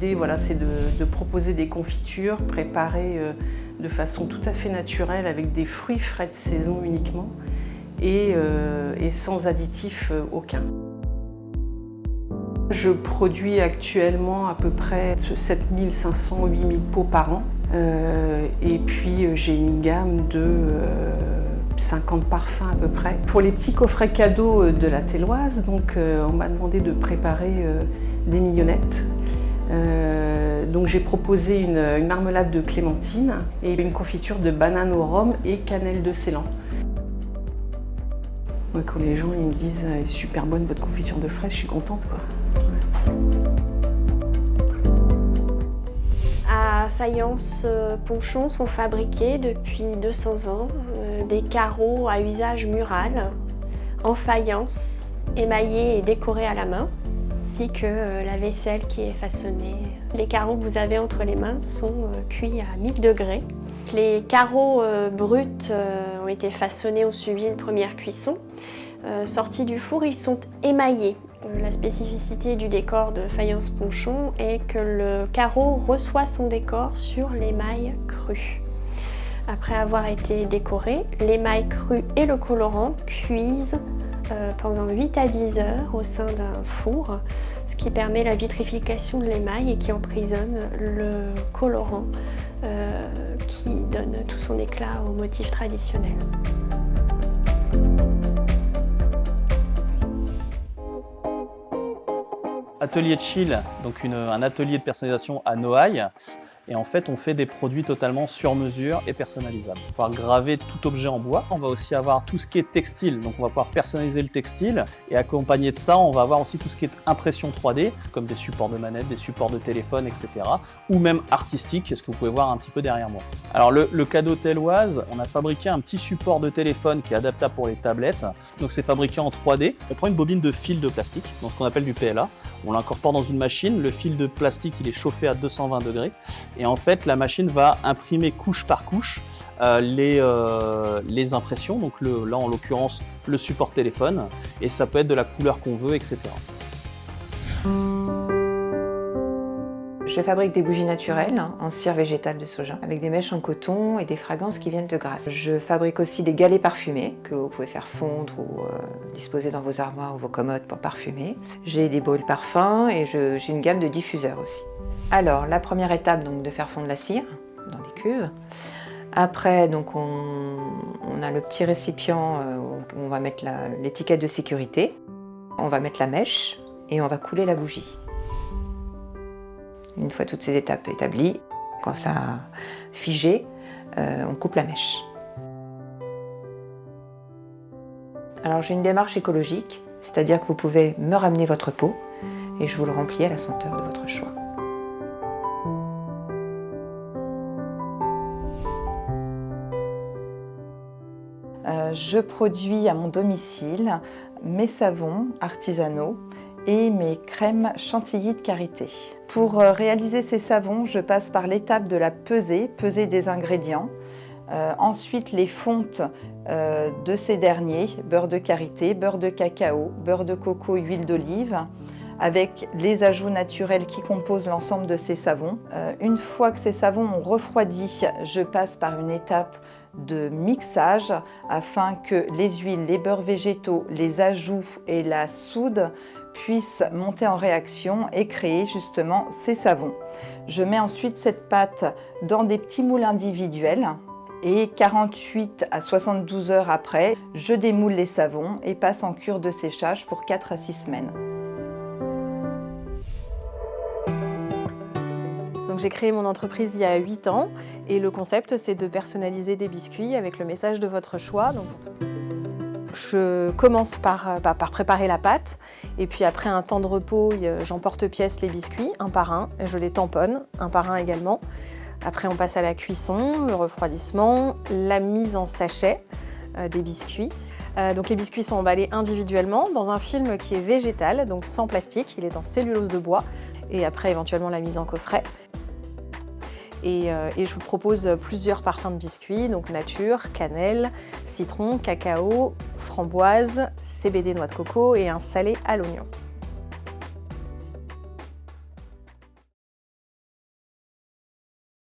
l'idée, voilà, c'est de proposer des confitures préparées de façon tout à fait naturelle avec des fruits frais de saison uniquement et sans additifs aucun. Je produis actuellement à peu près 7500-8000 pots par an et puis j'ai une gamme de 50 parfums à peu près. Pour les petits coffrets cadeaux de la Telloise, donc, on m'a demandé de préparer des mignonnettes. Donc j'ai proposé une marmelade de clémentine et une confiture de banane au rhum et cannelle de Ceylan. Moi, quand les gens ils me disent « super bonne votre confiture de fraises », je suis contente, quoi. À Fayence Ponchon sont fabriqués depuis 200 ans des carreaux à usage mural en faïence, émaillés et décorés à la main, ainsi que la vaisselle qui est façonnée. Les carreaux que vous avez entre les mains sont cuits à 1000 degrés. Les carreaux bruts ont été façonnés, ont suivi une première cuisson. Sortis du four, ils sont émaillés. La spécificité du décor de Fayence Ponchon est que le carreau reçoit son décor sur l'émail cru. Après avoir été décoré, l'émail cru et le colorant cuisent pendant 8 à 10 heures au sein d'un four, ce qui permet la vitrification de l'émail et qui emprisonne le colorant qui donne tout son éclat au motif traditionnel. Atelier de Chill, donc un atelier de personnalisation à Noailles. Et en fait, on fait des produits totalement sur mesure et personnalisables. On va pouvoir graver tout objet en bois. On va aussi avoir tout ce qui est textile. Donc on va pouvoir personnaliser le textile. Et accompagné de ça, on va avoir aussi tout ce qui est impression 3D, comme des supports de manettes, des supports de téléphone, etc. Ou même artistique, ce que vous pouvez voir un petit peu derrière moi. Alors le cadeau Telloise, on a fabriqué un petit support de téléphone qui est adaptable pour les tablettes. Donc c'est fabriqué en 3D. On prend une bobine de fil de plastique, donc ce qu'on appelle du PLA. On l'incorpore dans une machine. Le fil de plastique, il est chauffé à 220 degrés. Et en fait, la machine va imprimer couche par couche les impressions. Donc là, en l'occurrence, le support téléphone. Et ça peut être de la couleur qu'on veut, etc. Je fabrique des bougies naturelles en cire végétale de soja avec des mèches en coton et des fragrances qui viennent de Grasse. Je fabrique aussi des galets parfumés que vous pouvez faire fondre ou disposer dans vos armoires ou vos commodes pour parfumer. J'ai des brûles parfums et j'ai une gamme de diffuseurs aussi. Alors, la première étape, donc, de faire fondre la cire dans des cuves. Après, donc, on a le petit récipient où on va mettre l'étiquette de sécurité. On va mettre la mèche et on va couler la bougie. Une fois toutes ces étapes établies, quand ça a figé, on coupe la mèche. Alors, j'ai une démarche écologique, c'est-à-dire que vous pouvez me ramener votre pot et je vous le remplis à la senteur de votre choix. Je produis à mon domicile mes savons artisanaux et mes crèmes chantilly de karité. Pour réaliser ces savons, je passe par l'étape de la pesée des ingrédients. Ensuite, les fontes de ces derniers, beurre de karité, beurre de cacao, beurre de coco, huile d'olive, avec les ajouts naturels qui composent l'ensemble de ces savons. Une fois que ces savons ont refroidi, je passe par une étape de mixage afin que les huiles, les beurres végétaux, les ajouts et la soude puissent monter en réaction et créer justement ces savons. Je mets ensuite cette pâte dans des petits moules individuels et 48 à 72 heures après, je démoule les savons et passe en cure de séchage pour 4 à 6 semaines. J'ai créé mon entreprise il y a 8 ans et le concept c'est de personnaliser des biscuits avec le message de votre choix. Donc, je commence par préparer la pâte et puis après un temps de repos, j'emporte-pièce les biscuits un par un, et je les tamponne un par un également. Après on passe à la cuisson, le refroidissement, la mise en sachet des biscuits. Donc les biscuits sont emballés individuellement dans un film qui est végétal, donc sans plastique, il est en cellulose de bois et après éventuellement la mise en coffret. Et je vous propose plusieurs parfums de biscuits, donc nature, cannelle, citron, cacao, framboise, CBD, noix de coco et un salé à l'oignon.